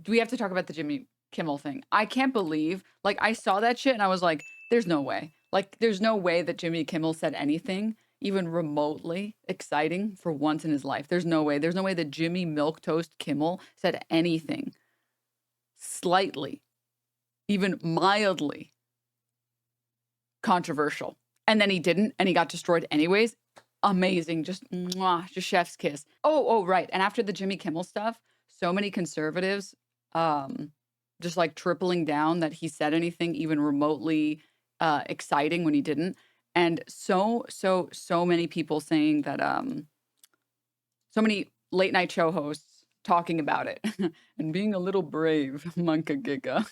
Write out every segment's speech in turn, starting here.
we have to talk about the Jimmy Kimmel thing. I can't believe, like, I saw that shit and I was like, there's no way. Like, there's no way that Jimmy Kimmel said anything even remotely exciting for once in his life. There's no way. There's no way that Jimmy Milquetoast Kimmel said anything slightly, even mildly controversial. And then he didn't, and he got destroyed anyways. Amazing. Just mwah, just chef's kiss. Oh, right. And after the Jimmy Kimmel stuff, so many conservatives just like tripling down that he said anything even remotely exciting when he didn't. And so many people saying that so many late night show hosts talking about it and being a little brave, Monka Giga.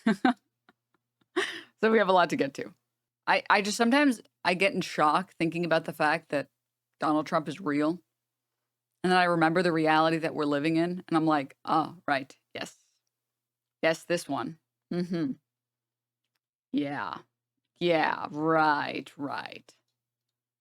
So we have a lot to get to. I just sometimes I get in shock thinking about the fact that Donald Trump is real. And then I remember the reality that we're living in. And I'm like, oh, right. Yes. Yes, this one. Mm-hmm. Yeah. Yeah, right.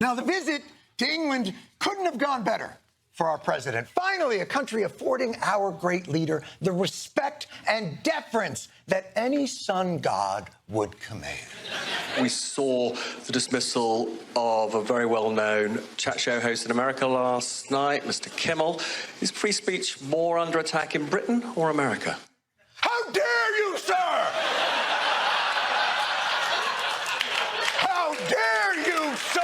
Now, the visit to England couldn't have gone better for our president. Finally, a country affording our great leader the respect and deference that any sun god would command. We saw the dismissal of a very well-known chat show host in America last night, Mr. Kimmel. Is free speech more under attack in Britain or America? How dare you, sir! How dare you, sir!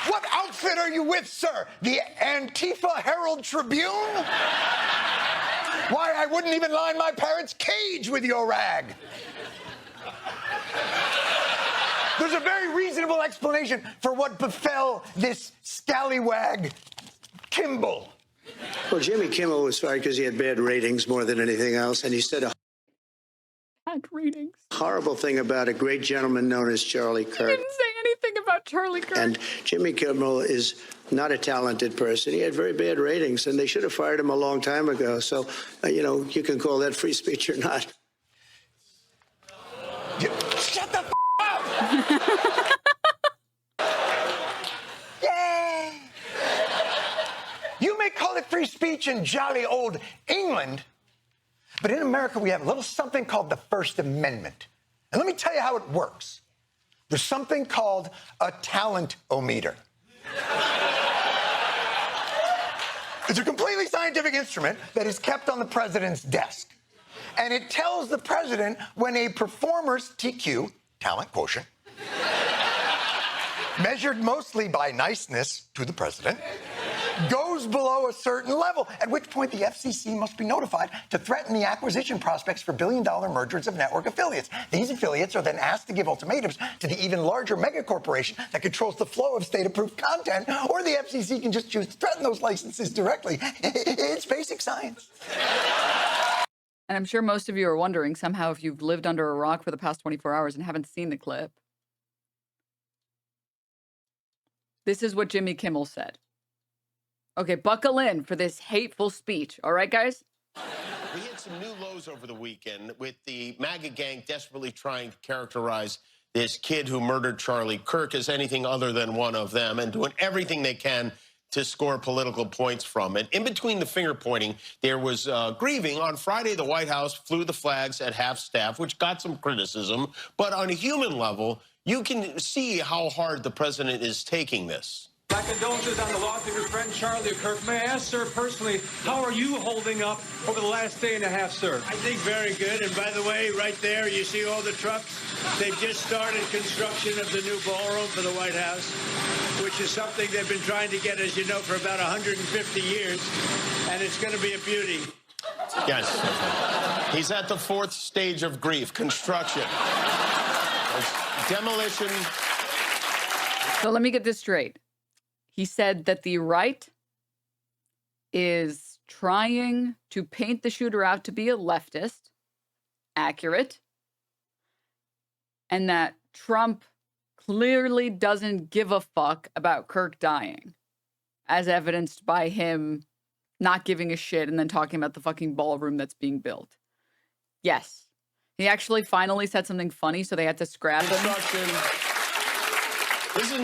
What outfit are you with, sir? The Antifa Herald Tribune? Why, I wouldn't even line my parents' cage with your rag. There's a very reasonable explanation for what befell this scallywag Kimball. Well, Jimmy Kimmel was fired because he had bad ratings more than anything else, and he said a horrible thing about a great gentleman known as Charlie Kirk. He didn't say anything about Charlie Kirk. And Jimmy Kimmel is not a talented person. He had very bad ratings, and they should have fired him a long time ago. So, you know, you can call that free speech or not. Shut the up! Yay! You may call it free speech in jolly old England, but in America we have a little something called the First Amendment. And let me tell you how it works. There's something called a talent-o-meter. It's a completely scientific instrument that is kept on the president's desk. And it tells the president when a performer's TQ, talent quotient, measured mostly by niceness to the president, goes below a certain level, at which point the FCC must be notified to threaten the acquisition prospects for billion-dollar mergers of network affiliates. These affiliates are then asked to give ultimatums to the even larger megacorporation that controls the flow of state-approved content, or the FCC can just choose to threaten those licenses directly. It's basic science. And I'm sure most of you are wondering somehow if you've lived under a rock for the past 24 hours and haven't seen the clip. This is what Jimmy Kimmel said. Okay, buckle in for this hateful speech. All right, guys? We hit some new lows over the weekend with the MAGA gang desperately trying to characterize this kid who murdered Charlie Kirk as anything other than one of them and doing everything they can to score political points from it. In between the finger pointing, there was grieving. On Friday, the White House flew the flags at half-staff, which got some criticism. But on a human level, you can see how hard the president is taking this. My condolences on the loss of your friend Charlie Kirk. May I ask, sir, personally, how are you holding up over the last day and a half, sir? I think very good. And by the way, right there, you see all the trucks? They've just started construction of the new ballroom for the White House, which is something they've been trying to get, as you know, for about 150 years. And it's going to be a beauty. Yes. He's at the fourth stage of grief, construction. Demolition. So let me get this straight. He said that the right is trying to paint the shooter out to be a leftist, accurate, and that Trump clearly doesn't give a fuck about Kirk dying, as evidenced by him not giving a shit and then talking about the fucking ballroom that's being built. Yes. He actually finally said something funny, so they had to scrap him.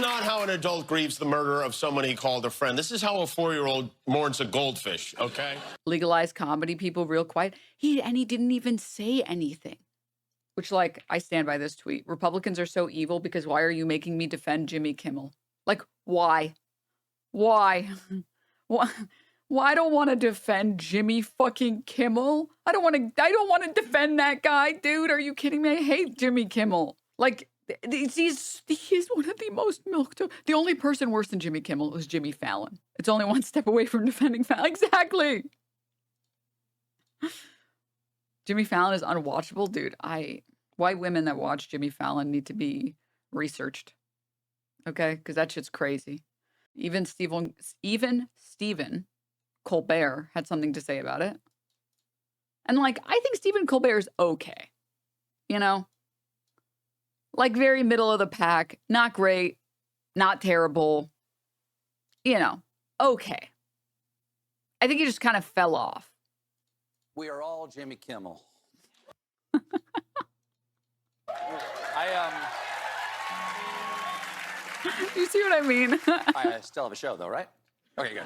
not how an adult grieves the murder of someone he called a friend. This is how a 4-year-old mourns a goldfish, okay? Legalized comedy, people real quiet. He didn't even say anything. Which, like, I stand by this tweet. Republicans are so evil because why are you making me defend Jimmy Kimmel? Like, why? Why? Why? Well, I don't want to defend Jimmy fucking Kimmel. I don't want to defend that guy, dude. Are you kidding me? I hate Jimmy Kimmel. Like, he's one of the most milked. The only person worse than Jimmy Kimmel is Jimmy Fallon. It's only one step away from defending Fallon. Exactly. Jimmy Fallon is unwatchable, dude. White women that watch Jimmy Fallon need to be researched. Okay? Because that shit's crazy. Even Stephen Colbert had something to say about it. And, like, I think Stephen Colbert is okay. You know? Like, very middle of the pack. Not great. Not terrible. You know, okay. I think he just kind of fell off. We are all Jimmy Kimmel. You see what I mean? I still have a show, though, right? Okay, good.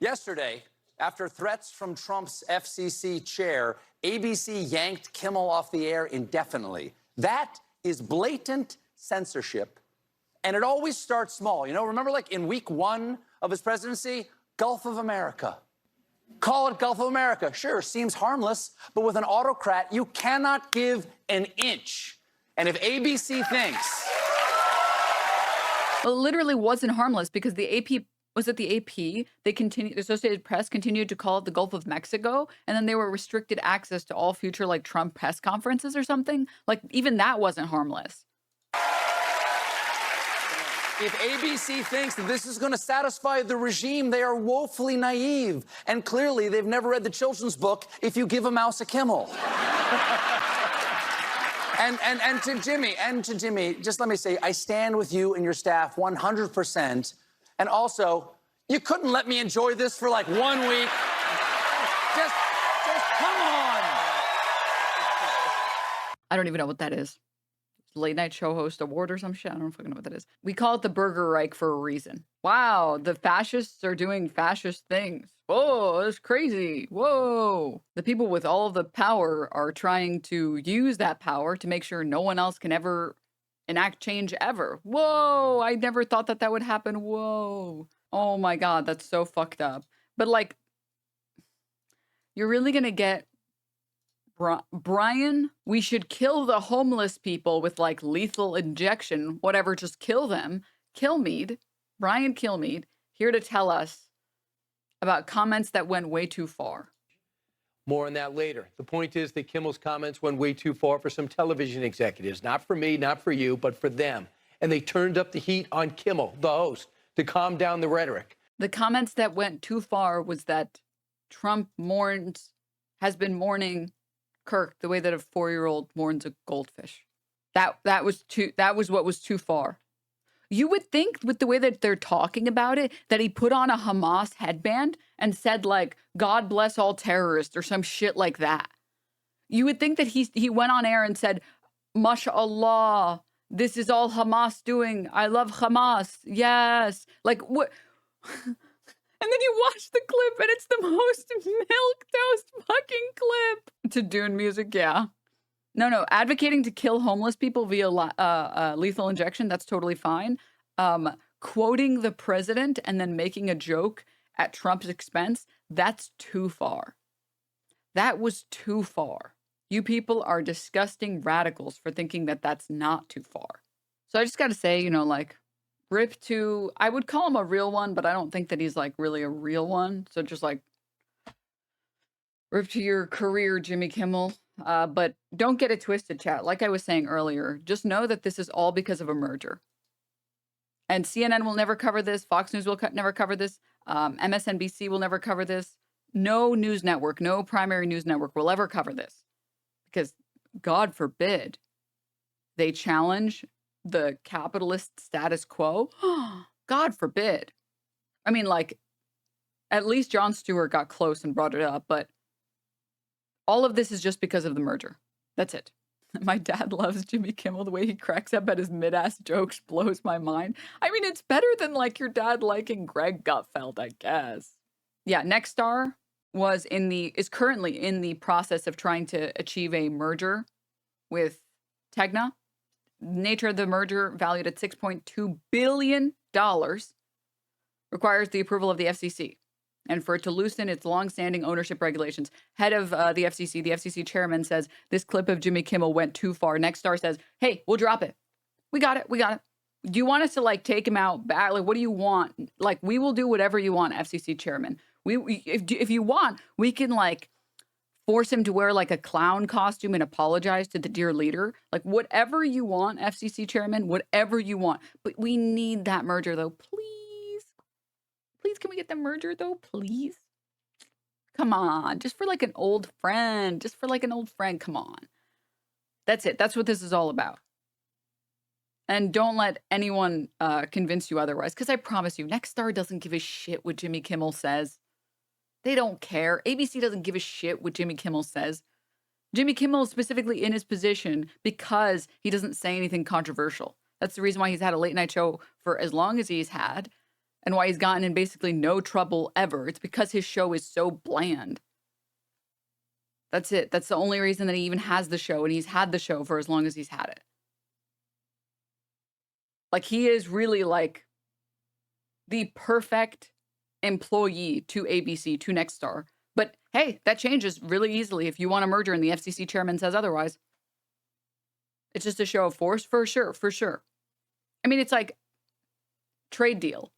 Yesterday, after threats from Trump's FCC chair, ABC yanked Kimmel off the air indefinitely. That is blatant censorship, and it always starts small. You know, remember, like, in week 1 of his presidency, Gulf of America. Call it Gulf of America. Sure, seems harmless, but with an autocrat, you cannot give an inch. And if ABC thinks... Well, it literally wasn't harmless because the AP, was it the AP? The Associated Press continued to call it the Gulf of Mexico, and then they were restricted access to all future, like, Trump press conferences or something. Like, even that wasn't harmless. If ABC thinks that this is going to satisfy the regime, they are woefully naive. And clearly, they've never read the children's book, If You Give a Mouse a Kimmel. and to Jimmy, just let me say, I stand with you and your staff 100%. And also, you couldn't let me enjoy this for like 1 week. Just come on. I don't even know what that is. Late night show host award or some shit. I don't fucking know what that is. We call it the Burger Reich for a reason. Wow, the fascists are doing fascist things. Whoa, that's crazy. Whoa. The people with all of the power are trying to use that power to make sure no one else can ever enact change ever. Whoa, I never thought that that would happen. Whoa. Oh my God, that's so fucked up. But, like, you're really gonna get Brian, we should kill the homeless people with, like, lethal injection, whatever, just kill them. Kilmeade, Brian Kilmeade, here to tell us about comments that went way too far. More on that later. The point is that Kimmel's comments went way too far for some television executives. Not for me, not for you, but for them. And they turned up the heat on Kimmel, the host, to calm down the rhetoric. The comments that went too far was that Trump has been mourning Kirk the way that a 4-year-old mourns a goldfish. That was what was too far. You would think with the way that they're talking about it that he put on a Hamas headband and said, like, God bless all terrorists or some shit like that. You would think that he went on air and said, MashaAllah, this is all Hamas doing. I love Hamas. Yes. Like, what? And then you watch the clip and it's the most milquetoast fucking clip. To Dune music, yeah. No, advocating to kill homeless people via lethal injection, that's totally fine. Quoting the president and then making a joke at Trump's expense, that's too far. That was too far. You people are disgusting radicals for thinking that that's not too far. So I just got to say, you know, like, rip to, I would call him a real one, but I don't think that he's, like, really a real one. So just, like, rip to your career, Jimmy Kimmel. But don't get it twisted, chat. Like I was saying earlier, just know that this is all because of a merger. And CNN will never cover this. Fox News will never cover this. MSNBC will never cover this. No news network, no primary news network will ever cover this. Because, God forbid, they challenge the capitalist status quo. God forbid. I mean, like, at least Jon Stewart got close and brought it up, but all of this is just because of the merger. That's it. My dad loves Jimmy Kimmel. The way he cracks up at his mid-ass jokes blows my mind. I mean, it's better than like your dad liking Greg Gutfeld, I guess. Yeah, Nexstar is currently in the process of trying to achieve a merger with Tegna. Nature of the merger, valued at $6.2 billion, requires the approval of the FCC. And for it to loosen its longstanding ownership regulations. Head of the FCC chairman says this clip of Jimmy Kimmel went too far. Nexstar says, hey, we'll drop it. We got it. Do you want us to like take him out back? Like, what do you want? Like, we will do whatever you want, FCC chairman. If you want, we can like force him to wear like a clown costume and apologize to the dear leader. Like, whatever you want, FCC chairman, whatever you want. But we need that merger though, please. Please, can we get the merger though, please? Come on, just for like an old friend. Come on. That's it. That's what this is all about. And don't let anyone convince you otherwise, because I promise you, Nexstar doesn't give a shit what Jimmy Kimmel says. They don't care. ABC doesn't give a shit what Jimmy Kimmel says. Jimmy Kimmel is specifically in his position because he doesn't say anything controversial. That's the reason why he's had a late night show for as long as he's had. And why he's gotten in basically no trouble ever. It's because his show is so bland. That's it. That's the only reason that he even has the show. And he's had the show for as long as he's had it. Like, he is really like the perfect employee to ABC, to Nexstar. But hey, that changes really easily if you want a merger and the FCC chairman says otherwise. It's just a show of force, for sure. I mean, it's like trade deal.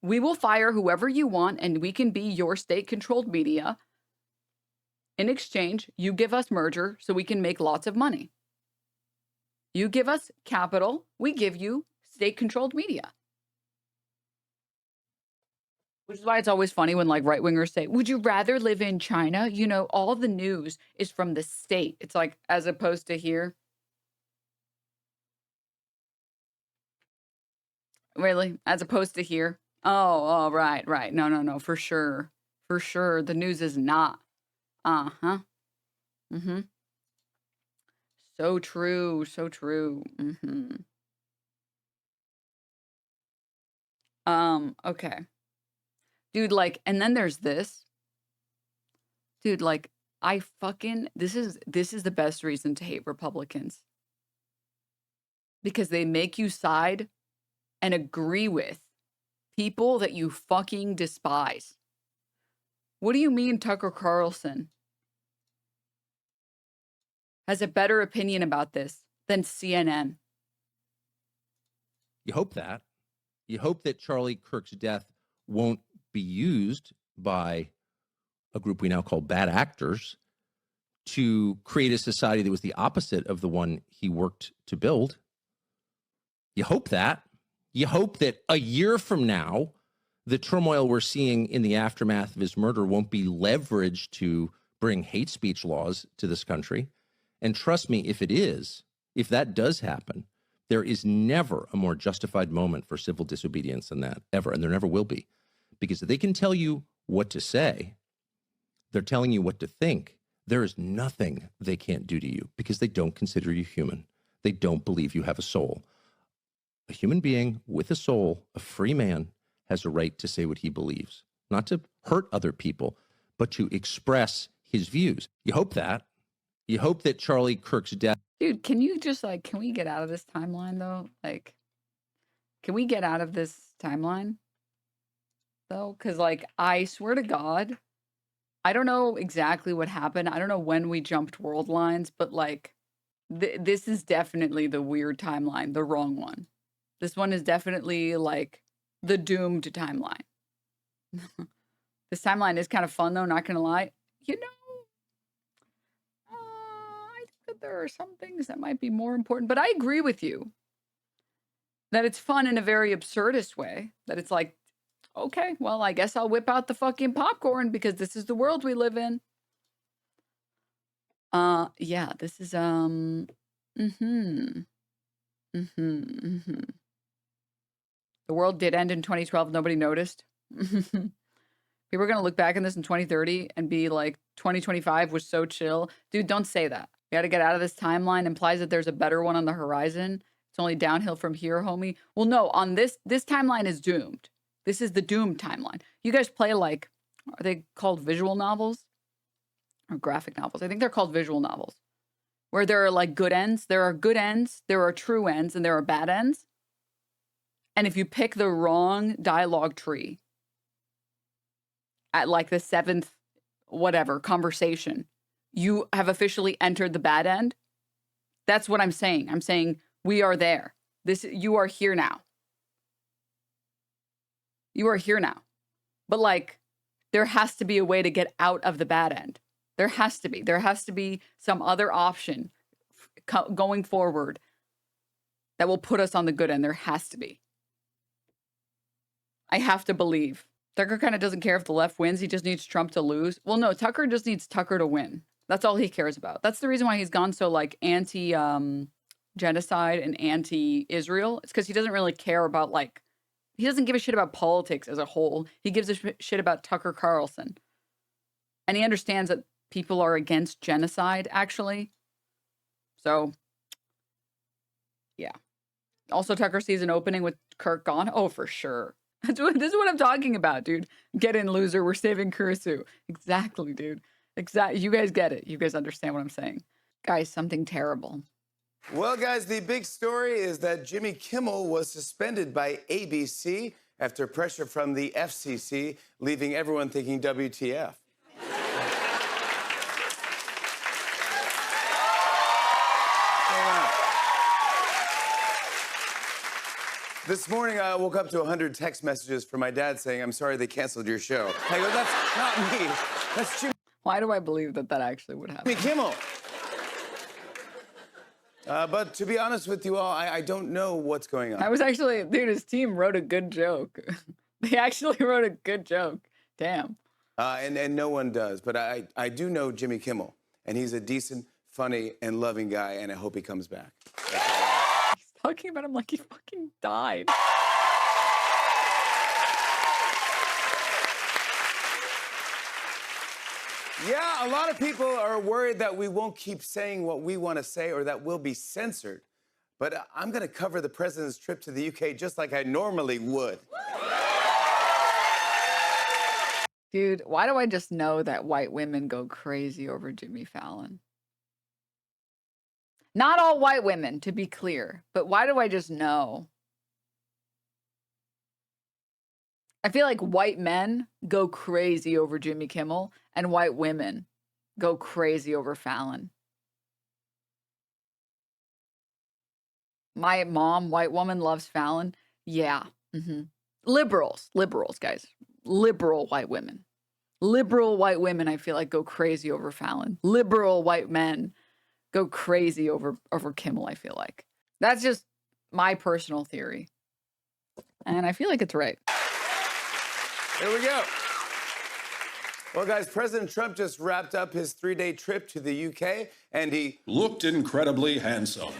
We will fire whoever you want, and we can be your state-controlled media. In exchange, you give us merger so we can make lots of money. You give us capital, we give you state-controlled media. Which is why it's always funny when like right-wingers say, would you rather live in China? You know, all the news is from the state. It's like, as opposed to here. Really? As opposed to here? Oh, right. No, for sure. The news is not. Uh-huh. Mm-hmm. So true. Mm-hmm. Okay. Dude, like, and then there's this. Dude, like, this is the best reason to hate Republicans. Because they make you side and agree with people that you fucking despise. What do you mean Tucker Carlson has a better opinion about this than CNN? You hope that. You hope that Charlie Kirk's death won't be used by a group we now call bad actors to create a society that was the opposite of the one he worked to build. You hope that. You hope that a year from now, the turmoil we're seeing in the aftermath of his murder won't be leveraged to bring hate speech laws to this country. And trust me, if that does happen, there is never a more justified moment for civil disobedience than that, ever. And there never will be. Because if they can tell you what to say, they're telling you what to think. There is nothing they can't do to you because they don't consider you human. They don't believe you have a soul. A human being with a soul, a free man, has a right to say what he believes, not to hurt other people, but to express his views. You hope that. You hope that Charlie Kirk's death. Dude, can you just like, can we get out of this timeline though? Like, can we get out of this timeline though? Because like, I swear to God, I don't know exactly what happened. I don't know when we jumped world lines, but like, this is definitely the weird timeline, the wrong one. This one is definitely like the doomed timeline. This timeline is kind of fun though, not gonna lie. You know, I think that there are some things that might be more important, but I agree with you that it's fun in a very absurdist way. That it's like, okay, well, I guess I'll whip out the fucking popcorn because this is the world we live in. Yeah, this is, The world did end in 2012. Nobody noticed. People are going to look back on this in 2030 and be like, 2025 was so chill. Dude, don't say that. We got to get out of this timeline. Implies that there's a better one on the horizon. It's only downhill from here, homie. Well, no, on this timeline is doomed. This is the doomed timeline. You guys play like, are they called visual novels or graphic novels? I think they're called visual novels, where there are like good ends. There are good ends, there are true ends, and there are bad ends. And if you pick the wrong dialogue tree at like the 7th, whatever, conversation, you have officially entered the bad end. That's what I'm saying. I'm saying we are there. You are here now. You are here now. But like, there has to be a way to get out of the bad end. There has to be. There has to be some other option going forward that will put us on the good end. There has to be. I have to believe. Tucker kind of doesn't care if the left wins. He just needs Trump to lose. Well, no, Tucker just needs Tucker to win. That's all he cares about. That's the reason why he's gone so like anti-genocide and anti-Israel. It's because he doesn't really care about like, he doesn't give a shit about politics as a whole. He gives a shit about Tucker Carlson. And he understands that people are against genocide, actually. So, yeah. Also, Tucker sees an opening with Kirk gone. Oh, for sure. This is what I'm talking about, dude. Get in, loser. We're saving Kurisu. Exactly, dude. Exactly. You guys get it. You guys understand what I'm saying. Guys, something terrible. Well, guys, the big story is that Jimmy Kimmel was suspended by ABC after pressure from the FCC, leaving everyone thinking WTF. This morning, I woke up to 100 text messages from my dad saying, "I'm sorry they canceled your show." I go, "That's not me. That's Jimmy." Why do I believe that actually would happen? Jimmy Kimmel. But to be honest with you all, I don't know what's going on. I was actually, dude, his team wrote a good joke. They actually wrote a good joke. Damn. And no one does. But I do know Jimmy Kimmel, and he's a decent, funny, and loving guy, and I hope he comes back. He's talking about him like he fucking died. Yeah, a lot of people are worried that we won't keep saying what we want to say or that we'll be censored. But I'm going to cover the president's trip to the UK just like I normally would. Dude, why do I just know that white women go crazy over Jimmy Fallon? Not all white women, to be clear, but why do I just know? I feel like white men go crazy over Jimmy Kimmel and white women go crazy over Fallon. My mom, white woman, loves Fallon. Yeah. Liberals, guys. Liberal white women. Liberal white women, I feel like, go crazy over Fallon. Liberal white men go crazy over Kimmel, I feel like. That's just my personal theory. And I feel like it's right. Here we go. Well, guys, President Trump just wrapped up his 3-day trip to the UK, and he looked incredibly handsome.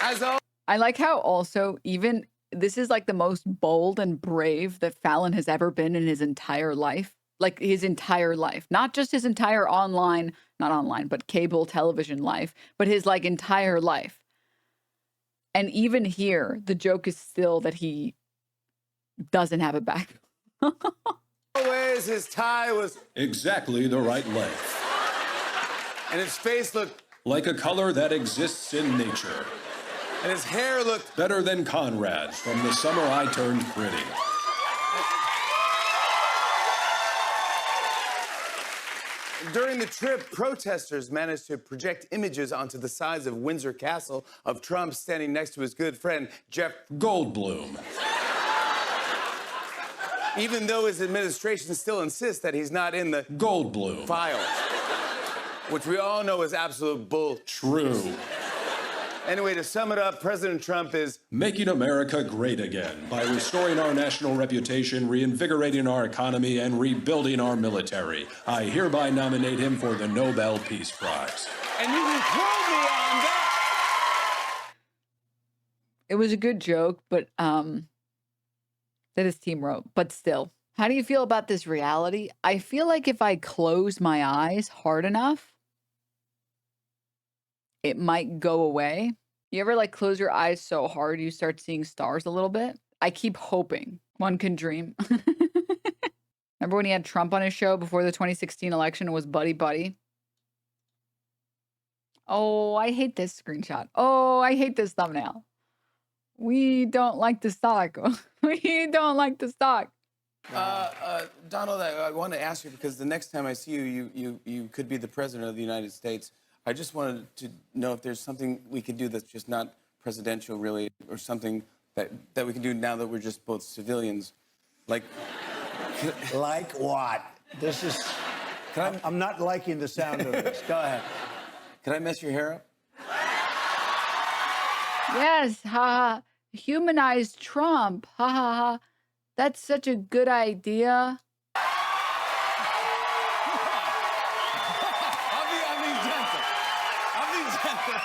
As always, I like how also even this is like the most bold and brave that Fallon has ever been in his entire life. Like his entire life, not just his entire not online, but cable television life, but his like entire life. And even here, the joke is still that he doesn't have a back. always, his tie was exactly the right length. And his face looked like a color that exists in nature. And his hair looked better than Conrad's from the summer I turned pretty. During the trip, protesters managed to project images onto the sides of Windsor Castle of Trump standing next to his good friend, Jeff Goldblum. Even though his administration still insists that he's not in the Goldblum file, which we all know is absolute bull. True. Anyway, to sum it up, President Trump is making America great again by restoring our national reputation, reinvigorating our economy, and rebuilding our military. I hereby nominate him for the Nobel Peace Prize. And you can quote me on that. It was a good joke, but that his team wrote. But still, How do you feel about this reality? I feel like if I close my eyes hard enough, it might go away. You ever like close your eyes so hard you start seeing stars a little bit? I keep hoping. One can dream. Remember when he had Trump on his show before the 2016 election and was buddy buddy? Oh, I hate this screenshot. Oh, I hate this thumbnail. We don't like the stock. We don't like the stock. Donald, I want to ask you, because the next time I see you, you could be the president of the United States. I just wanted to know if there's something we could do that's just not presidential, really, or something that we can do now that we're just both civilians. Like what? This is. I'm not liking the sound of this. Go ahead. Can I mess your hair up? Yes, ha. Humanized Trump. Ha ha ha. That's such a good idea. I'm being gentle. I'm being gentle.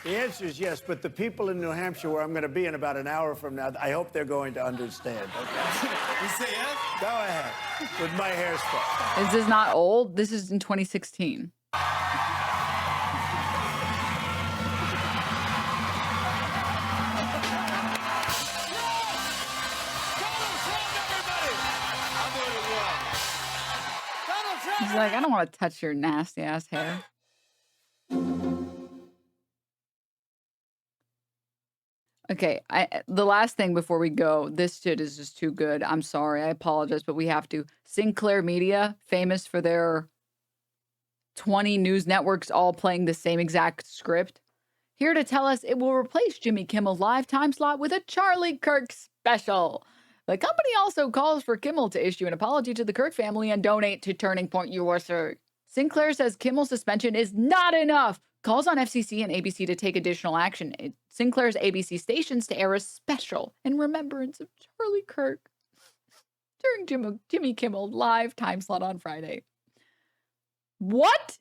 The answer is yes, but the people in New Hampshire, where I'm going to be in about an hour from now, I hope they're going to understand. Okay? You say yes? Go ahead with my hairstyle. Is this not old? This is in 2016. He's like, I don't want to touch your nasty ass hair. Okay, the last thing before we go, this shit is just too good. I'm sorry, I apologize, but we have to. Sinclair Media, famous for their 20 news networks all playing the same exact script, here to tell us it will replace Jimmy Kimmel's live time slot with a Charlie Kirk special. The company also calls for Kimmel to issue an apology to the Kirk family and donate to Turning Point USA. Sinclair says Kimmel's suspension is not enough. Calls on FCC and ABC to take additional action. Sinclair's ABC stations to air a special in remembrance of Charlie Kirk during Jimmy Kimmel live time slot on Friday. What?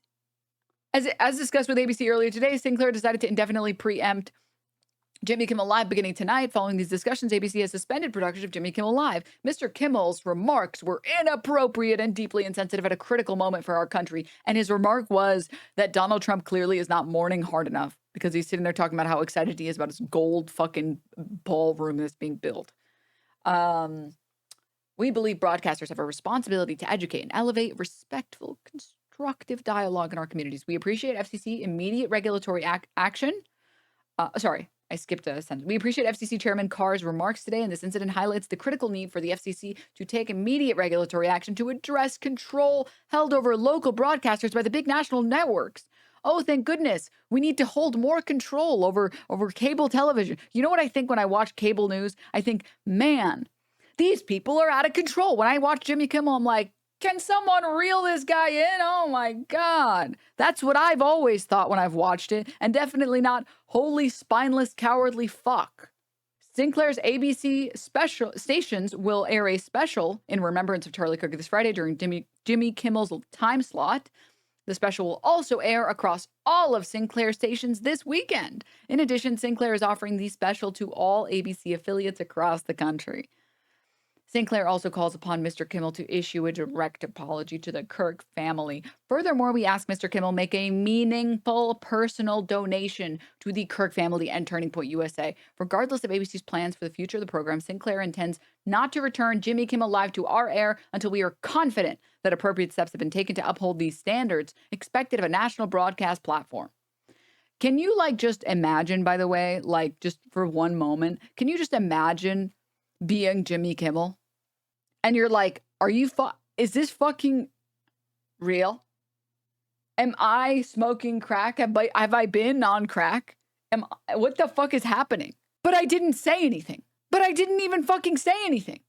As discussed with ABC earlier today, Sinclair decided to indefinitely preempt Jimmy Kimmel Live beginning tonight. Following these discussions, ABC has suspended production of Jimmy Kimmel Live. Mr. Kimmel's remarks were inappropriate and deeply insensitive at a critical moment for our country. And his remark was that Donald Trump clearly is not mourning hard enough because he's sitting there talking about how excited he is about his gold fucking ballroom that's being built. We believe broadcasters have a responsibility to educate and elevate respectful, constructive dialogue in our communities. We appreciate FCC immediate regulatory action. I skipped a sentence. We appreciate FCC Chairman Carr's remarks today, and this incident highlights the critical need for the FCC to take immediate regulatory action to address control held over local broadcasters by the big national networks. Oh, thank goodness. We need to hold more control over cable television. You know what I think when I watch cable news? I think, man, these people are out of control. When I watch Jimmy Kimmel, I'm like, can someone reel this guy in? Oh my God. That's what I've always thought when I've watched it, and definitely not holy, spineless, cowardly fuck. Sinclair's ABC special stations will air a special in remembrance of Charlie Kirk this Friday during Jimmy Kimmel's time slot. The special will also air across all of Sinclair stations this weekend. In addition, Sinclair is offering the special to all ABC affiliates across the country. Sinclair also calls upon Mr. Kimmel to issue a direct apology to the Kirk family. Furthermore, we ask Mr. Kimmel make a meaningful personal donation to the Kirk family and Turning Point USA. Regardless of ABC's plans for the future of the program, Sinclair intends not to return Jimmy Kimmel Live to our air until we are confident that appropriate steps have been taken to uphold these standards expected of a national broadcast platform. Can you just imagine, by the way, just for one moment, can you just imagine being Jimmy Kimmel? And you're like, is this fucking real? Am I smoking crack? Have I been on crack? What the fuck is happening? But I didn't say anything. But I didn't even fucking say anything.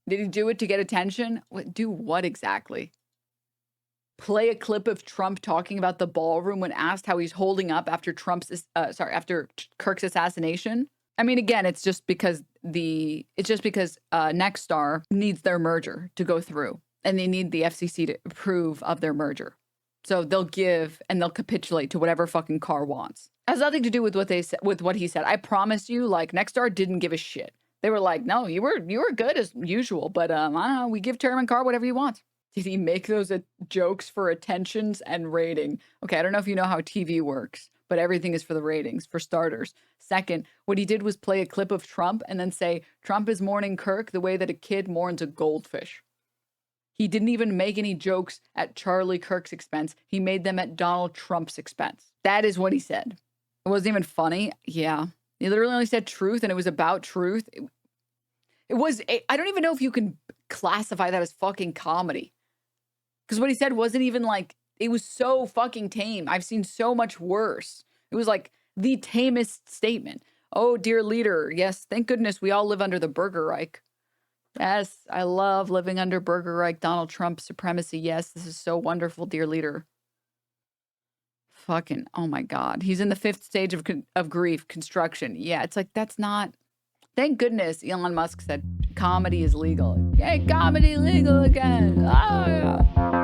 Did he do it to get attention? Do what exactly? Play a clip of Trump talking about the ballroom when asked how he's holding up after after Kirk's assassination? I mean, again, it's just because Nexstar needs their merger to go through, and they need the FCC to approve of their merger. So they'll give and they'll capitulate to whatever fucking Carl wants. It has nothing to do with what they said, with what he said. I promise you, like, Nexstar didn't give a shit. They were like, no, you were good as usual, but I don't know, we give Chairman Carl whatever he wants. Did he make those jokes for attentions and rating? Okay, I don't know if you know how TV works, but everything is for the ratings, for starters. Second, what he did was play a clip of Trump and then say, Trump is mourning Kirk the way that a kid mourns a goldfish. He didn't even make any jokes at Charlie Kirk's expense. He made them at Donald Trump's expense. That is what he said. It wasn't even funny. Yeah. He literally only said truth, and it was about truth. It was, I don't even know if you can classify that as fucking comedy. Because what he said wasn't even like, it was so fucking tame. I've seen so much worse. It was like the tamest statement. Oh, dear leader. Yes, thank goodness we all live under the Burger Reich. Yes, I love living under Burger Reich, Donald Trump supremacy. Yes, this is so wonderful, dear leader. Fucking, oh my God. He's in the 5th stage of grief, construction. Yeah, it's like, that's not, thank goodness Elon Musk said comedy is legal. Hey, comedy legal again. Oh, yeah.